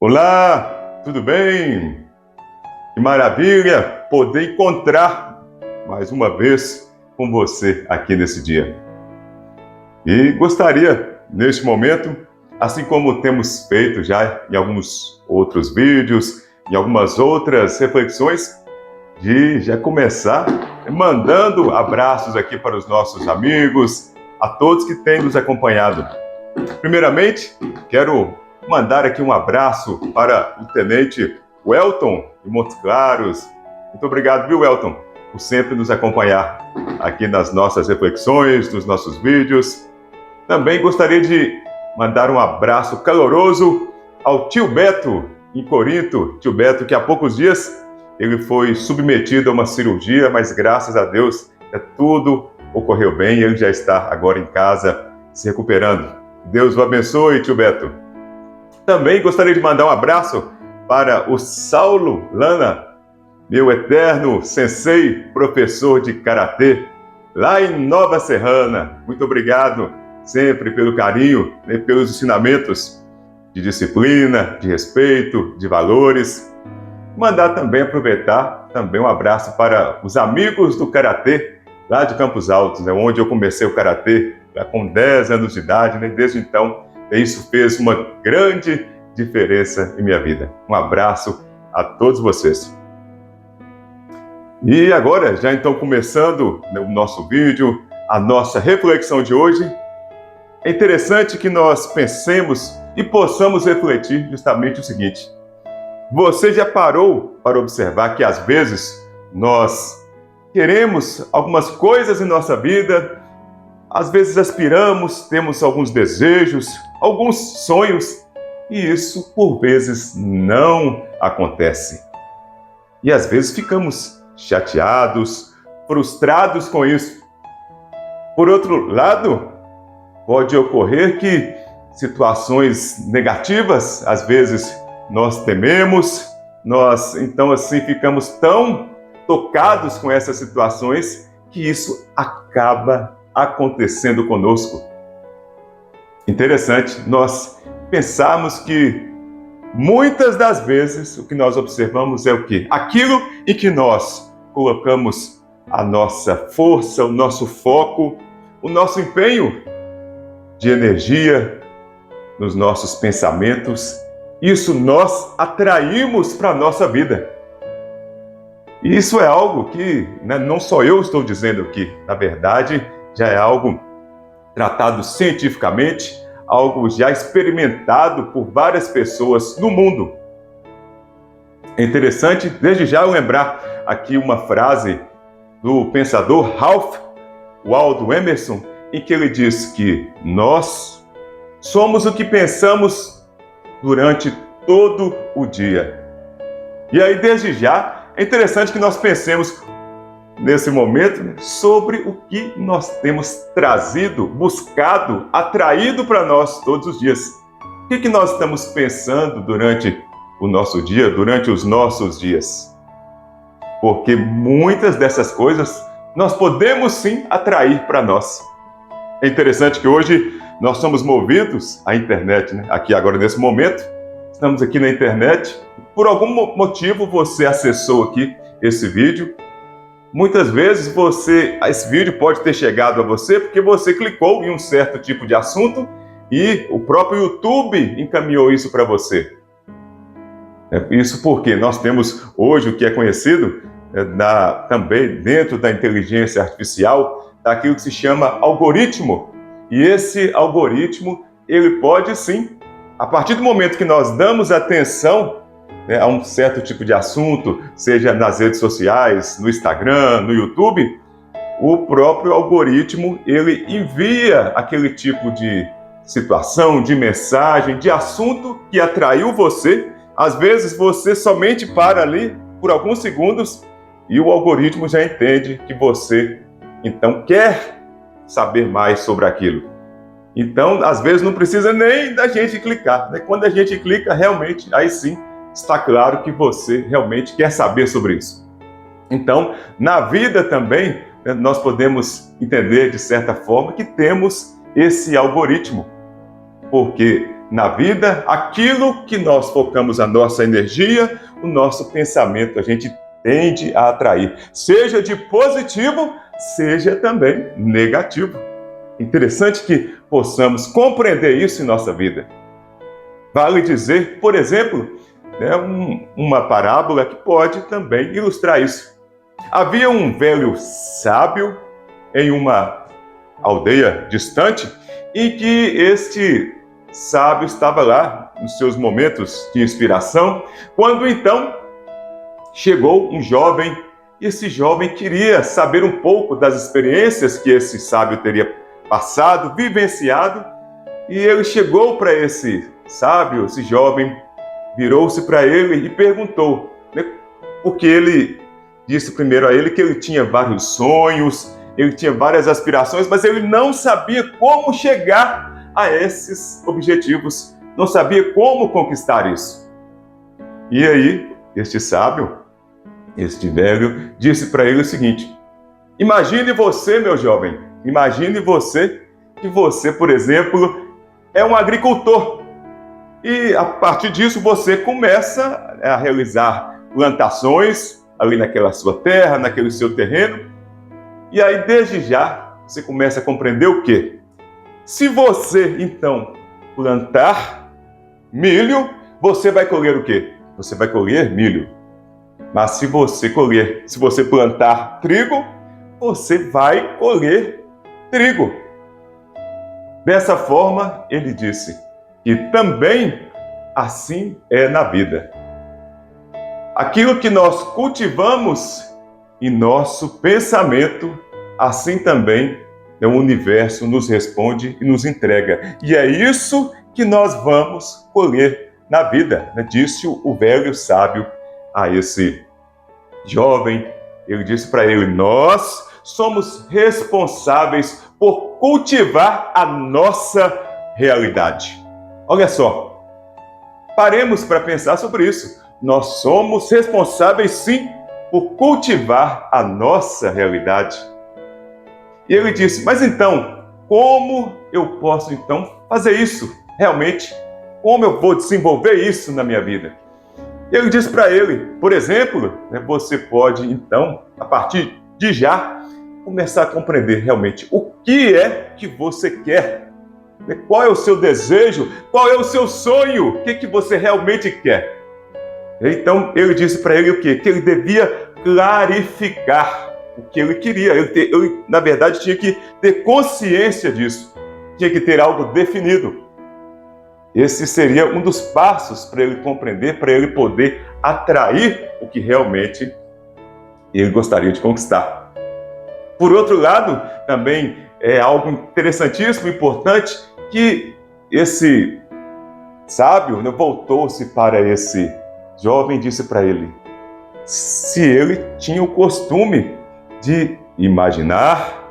Olá, tudo bem? Que maravilha poder encontrar mais uma vez com você aqui nesse dia. E gostaria, neste momento, assim como temos feito já em alguns outros vídeos, em algumas outras reflexões, de já começar mandando abraços aqui para os nossos amigos, a todos que têm nos acompanhado. Primeiramente, quero mandar aqui um abraço para o Tenente Welton de Montes Claros. Muito obrigado, viu, Welton, por sempre nos acompanhar aqui nas nossas reflexões, nos nossos vídeos. Também gostaria de mandar um abraço caloroso ao tio Beto, em Corinto. Tio Beto, que há poucos dias ele foi submetido a uma cirurgia, mas graças a Deus tudo ocorreu bem e ele já está agora em casa se recuperando. Deus o abençoe, tio Beto. Também gostaria de mandar um abraço para o Saulo Lana, meu eterno sensei, professor de karatê, lá em Nova Serrana. Muito obrigado sempre pelo carinho, pelos ensinamentos de disciplina, de respeito, de valores. Mandar também, aproveitar também um abraço para os amigos do karatê, lá de Campos Altos, onde eu comecei o karatê com 10 anos de idade, Desde então, isso fez uma grande diferença em minha vida. Um abraço a todos vocês. E agora, já então começando o nosso vídeo, a nossa reflexão de hoje, é interessante que nós pensemos e possamos refletir justamente o seguinte: você já parou para observar que às vezes nós queremos algumas coisas em nossa vida, às vezes aspiramos, temos alguns desejos, alguns sonhos, e isso por vezes não acontece. E às vezes ficamos chateados, frustrados com isso. Por outro lado, pode ocorrer que situações negativas, às vezes nós tememos, nós então assim ficamos tão tocados com essas situações que isso acaba acontecendo conosco. Interessante nós pensarmos que muitas das vezes o que nós observamos é o quê? Aquilo em que nós colocamos a nossa força, o nosso foco, o nosso empenho de energia nos nossos pensamentos, isso nós atraímos para a nossa vida. E isso é algo que não só eu estou dizendo aqui, na verdade, já é algo tratado cientificamente, algo já experimentado por várias pessoas no mundo. É interessante, desde já, eu lembrar aqui uma frase do pensador Ralph Waldo Emerson, em que ele diz que nós somos o que pensamos durante todo o dia. E aí, desde já, é interessante que nós pensemos nesse momento sobre o que nós temos trazido, buscado, atraído para nós todos os dias. O que nós estamos pensando durante o nosso dia, durante os nossos dias? Porque muitas dessas coisas nós podemos sim atrair para nós. É interessante que hoje nós somos movidos à internet, Aqui agora nesse momento, estamos aqui na internet. Por algum motivo você acessou aqui esse vídeo. Muitas vezes esse vídeo pode ter chegado a você porque você clicou em um certo tipo de assunto e o próprio YouTube encaminhou isso para você. Isso porque nós temos hoje o que é conhecido também dentro da inteligência artificial, daquilo que se chama algoritmo. E esse algoritmo, ele pode sim, a partir do momento que nós damos atenção a um certo tipo de assunto, seja nas redes sociais, no Instagram, no YouTube, o próprio algoritmo, ele envia aquele tipo de situação, de mensagem, de assunto que atraiu você. Às vezes você somente para ali por alguns segundos e o algoritmo já entende que você, então, quer saber mais sobre aquilo. Então, às vezes não precisa nem da gente clicar, Quando a gente clica, realmente, aí sim, está claro que você realmente quer saber sobre isso. Então, na vida também, nós podemos entender, de certa forma, que temos esse algoritmo. Porque na vida, aquilo que nós focamos a nossa energia, o nosso pensamento, a gente tende a atrair, seja de positivo, seja também negativo. Interessante que possamos compreender isso em nossa vida. Vale dizer, por exemplo, uma parábola que pode também ilustrar isso. Havia um velho sábio em uma aldeia distante, em que este sábio estava lá nos seus momentos de inspiração, quando então chegou um jovem, e esse jovem queria saber um pouco das experiências que esse sábio teria passado, vivenciado, e ele chegou para esse sábio, esse jovem, virou-se para ele e perguntou, porque ele disse primeiro a ele que ele tinha vários sonhos, ele tinha várias aspirações, mas ele não sabia como chegar a esses objetivos, não sabia como conquistar isso. E aí, este sábio, este velho, disse para ele o seguinte: imagine você, meu jovem, imagine você que você, por exemplo, é um agricultor. E a partir disso você começa a realizar plantações ali naquela sua terra, naquele seu terreno. E aí, desde já, você começa a compreender o quê? Se você, então, plantar milho, você vai colher o quê? Você vai colher milho. Mas se você plantar trigo, você vai colher trigo. Dessa forma, ele disse, e também assim é na vida. Aquilo que nós cultivamos em nosso pensamento, assim também o universo nos responde e nos entrega. E é isso que nós vamos colher na vida, disse o velho sábio a esse jovem. Ele disse para ele: nós somos responsáveis por cultivar a nossa realidade. Olha só, paremos para pensar sobre isso. Nós somos responsáveis, sim, por cultivar a nossa realidade. E ele disse: mas então, como eu posso então fazer isso realmente? Como eu vou desenvolver isso na minha vida? E ele disse para ele, por exemplo, você pode então, a partir de já, começar a compreender realmente o que é que você quer. Qual é o seu desejo? Qual é o seu sonho? O que você realmente quer? Então ele disse para ele o quê? Que ele devia clarificar o que ele queria. Ele, na verdade, tinha que ter consciência disso. Tinha que ter algo definido. Esse seria um dos passos para ele compreender, para ele poder atrair o que realmente ele gostaria de conquistar. Por outro lado, também é algo interessantíssimo, importante, que esse sábio voltou-se para esse jovem e disse para ele se ele tinha o costume de imaginar,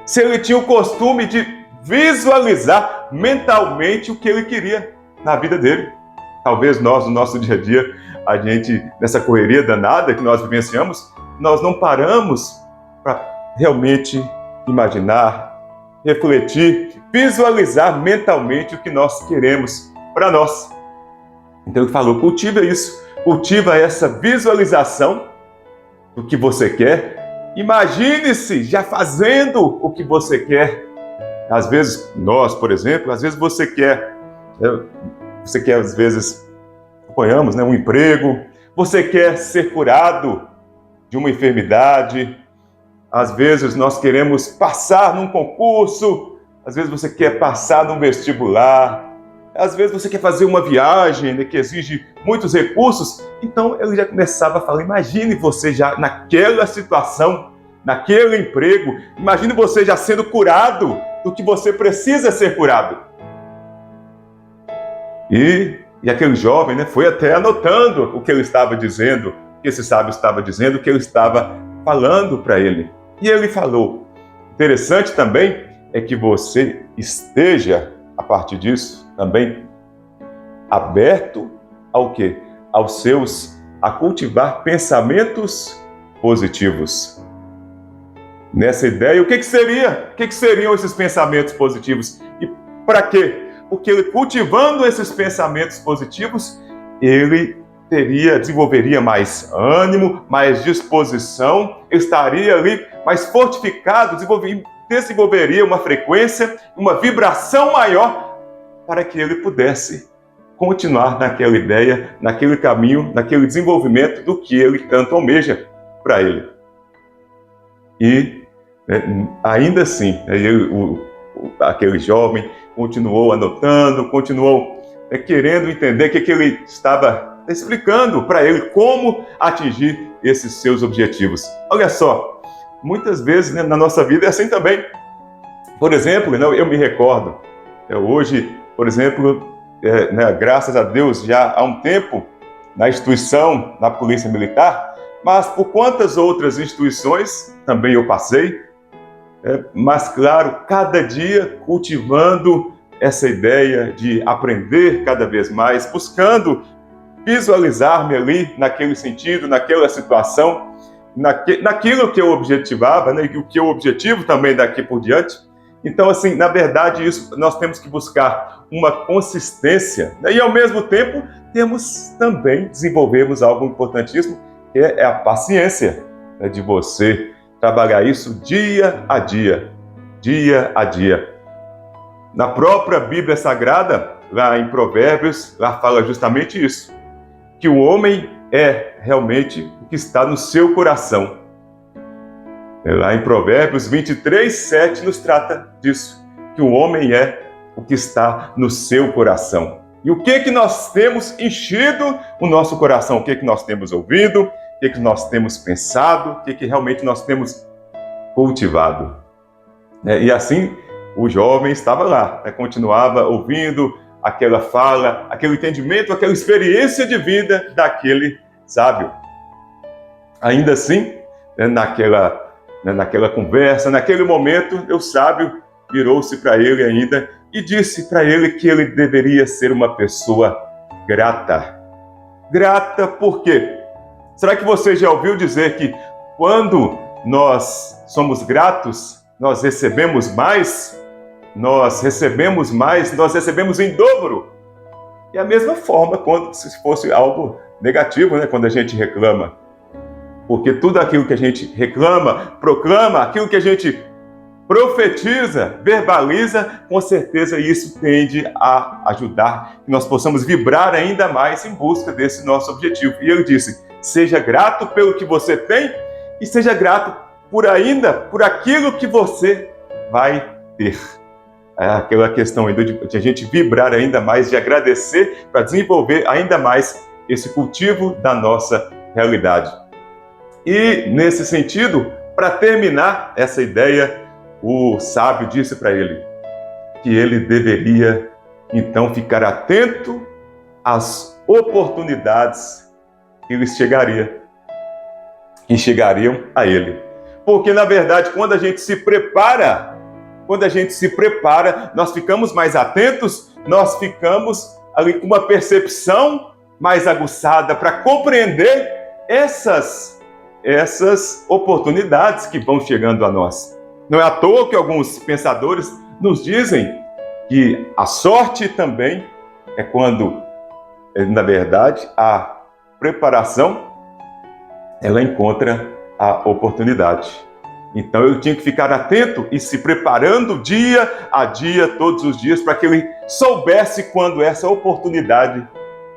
se ele tinha o costume de visualizar mentalmente o que ele queria na vida dele. Talvez nós, no nosso dia a dia, a gente, nessa correria danada que nós vivenciamos, nós não paramos para realmente imaginar, refletir, visualizar mentalmente o que nós queremos para nós. Então ele falou, cultiva isso, cultiva essa visualização do que você quer. Imagine-se já fazendo o que você quer. Às vezes, nós, por exemplo, às vezes você quer às vezes, suponhamos, um emprego, você quer ser curado de uma enfermidade, às vezes nós queremos passar num concurso, às vezes você quer passar num vestibular, às vezes você quer fazer uma viagem que exige muitos recursos. Então ele já começava a falar, imagine você já naquela situação, naquele emprego, imagine você já sendo curado do que você precisa ser curado. E aquele jovem foi até anotando o que ele estava dizendo, o que esse sábio estava dizendo, o que ele estava falando para ele. E ele falou, interessante também é que você esteja, a partir disso, também aberto ao quê? A cultivar pensamentos positivos. Nessa ideia, o que seriam esses pensamentos positivos? E para quê? porque ele cultivando esses pensamentos positivos, ele desenvolveria mais ânimo, mais disposição, estaria ali mais fortificado, desenvolveria uma frequência, uma vibração maior para que ele pudesse continuar naquela ideia, naquele caminho, naquele desenvolvimento do que ele tanto almeja para ele. E ainda assim, aquele jovem continuou anotando, continuou querendo entender o que ele estava explicando para ele como atingir esses seus objetivos. Olha só, muitas vezes na nossa vida é assim também. Por exemplo, eu me recordo, hoje, por exemplo, graças a Deus, já há um tempo na instituição, na Polícia Militar, mas por quantas outras instituições também eu passei, mas claro, cada dia cultivando essa ideia de aprender cada vez mais, buscando visualizar-me ali naquele sentido, naquela situação, naquilo que eu objetivava, e o que eu objetivo também daqui por diante. Então, assim, na verdade, isso nós temos que buscar uma consistência, e ao mesmo tempo desenvolvermos algo importantíssimo, que é a paciência, de você trabalhar isso dia a dia, dia a dia. Na própria Bíblia Sagrada, lá em Provérbios, lá fala justamente isso, que o homem é realmente o que está no seu coração. Lá em Provérbios 23:7 nos trata disso, que o homem é o que está no seu coração. E o que nós temos enchido o nosso coração? O que nós temos ouvido? O que nós temos pensado? O que realmente nós temos cultivado? E assim, o jovem estava lá, continuava ouvindo aquela fala, aquele entendimento, aquela experiência de vida daquele sábio. Ainda assim, naquela conversa, naquele momento, o sábio virou-se para ele ainda e disse para ele que ele deveria ser uma pessoa grata. Grata por quê? Será que você já ouviu dizer que quando nós somos gratos, nós recebemos mais? Nós recebemos em dobro. E a mesma forma quando se fosse algo negativo, quando a gente reclama. Porque tudo aquilo que a gente reclama, proclama, aquilo que a gente profetiza, verbaliza, com certeza isso tende a ajudar que nós possamos vibrar ainda mais em busca desse nosso objetivo. E ele disse, seja grato pelo que você tem e seja grato por aquilo que você vai ter. Aquela questão ainda de a gente vibrar ainda mais, de agradecer para desenvolver ainda mais esse cultivo da nossa realidade. E, nesse sentido, para terminar essa ideia, o sábio disse para ele que ele deveria, então, ficar atento às oportunidades que chegariam a ele. Porque, na verdade, quando a gente se prepara, nós ficamos mais atentos, nós ficamos ali com uma percepção mais aguçada para compreender essas oportunidades que vão chegando a nós. Não é à toa que alguns pensadores nos dizem que a sorte também é quando, na verdade, a preparação ela encontra a oportunidade. Então eu tinha que ficar atento e se preparando dia a dia, todos os dias, para que ele soubesse quando essa oportunidade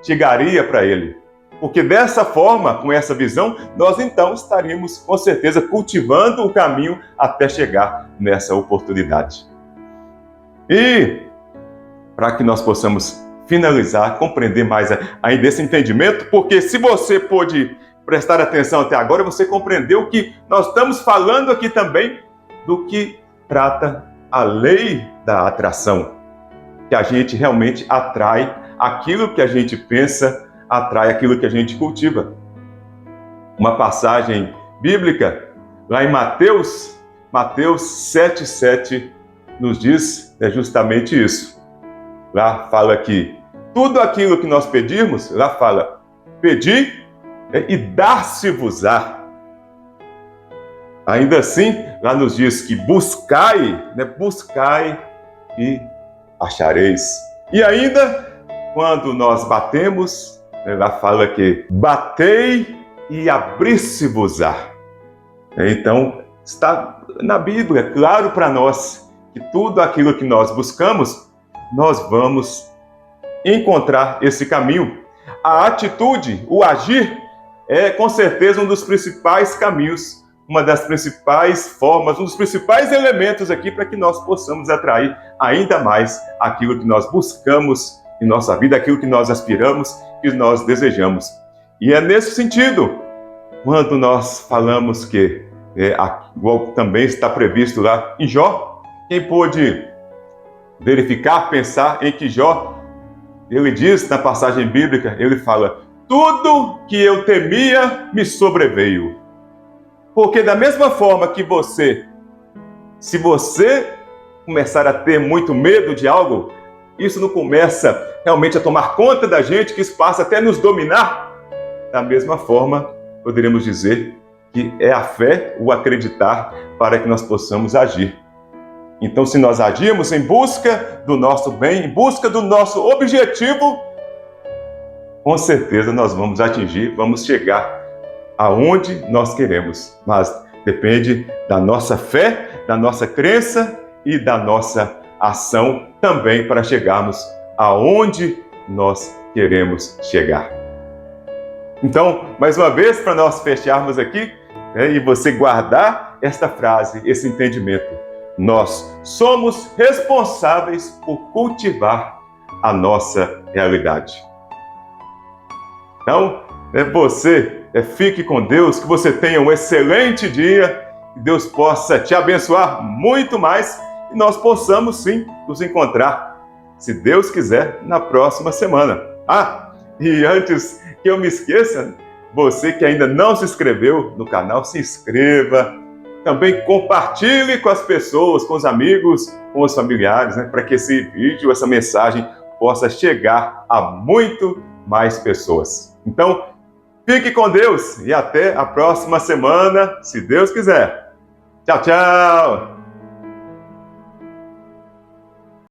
chegaria para ele. Porque dessa forma, com essa visão, nós então estaríamos com certeza cultivando o caminho até chegar nessa oportunidade. E para que nós possamos finalizar, compreender mais ainda esse entendimento, porque se você pôde prestar atenção até agora, você compreendeu que nós estamos falando aqui também do que trata a lei da atração, que a gente realmente atrai aquilo que a gente pensa, atrai aquilo que a gente cultiva. Uma passagem bíblica, lá em Mateus 7,7, nos diz justamente isso. Lá fala que tudo aquilo que nós pedirmos, lá fala, pedi e dar-se-vos-á. Ainda assim, lá nos diz que buscai e achareis. E ainda, quando nós batemos, ela fala que batei e abri-se-vos-á. Então, está na Bíblia, claro para nós, que tudo aquilo que nós buscamos, nós vamos encontrar esse caminho. A atitude, o agir, é com certeza um dos principais caminhos, uma das principais formas, um dos principais elementos aqui para que nós possamos atrair ainda mais aquilo que nós buscamos em nossa vida, aquilo que nós aspiramos, que nós desejamos. E é nesse sentido, quando nós falamos que, igual também está previsto lá em Jó, quem pôde verificar, pensar em que Jó, ele diz na passagem bíblica, ele fala: tudo que eu temia me sobreveio. Porque da mesma forma que se você começar a ter muito medo de algo, isso não começa realmente a tomar conta da gente, que isso passa até nos dominar. Da mesma forma, poderíamos dizer que é a fé, o acreditar, para que nós possamos agir. Então, se nós agirmos em busca do nosso bem, em busca do nosso objetivo, com certeza nós vamos atingir, vamos chegar aonde nós queremos. Mas depende da nossa fé, da nossa crença e da nossa ação também para chegarmos aonde nós queremos chegar. Então, mais uma vez, para nós fecharmos aqui, e você guardar esta frase, esse entendimento, nós somos responsáveis por cultivar a nossa realidade. Então, você fique com Deus, que você tenha um excelente dia, que Deus possa te abençoar muito mais e nós possamos sim nos encontrar, se Deus quiser, na próxima semana. E antes que eu me esqueça, você que ainda não se inscreveu no canal, se inscreva. Também compartilhe com as pessoas, com os amigos, com os familiares, para que esse vídeo, essa mensagem possa chegar a muito mais pessoas. Então, fique com Deus e até a próxima semana, se Deus quiser. Tchau, tchau!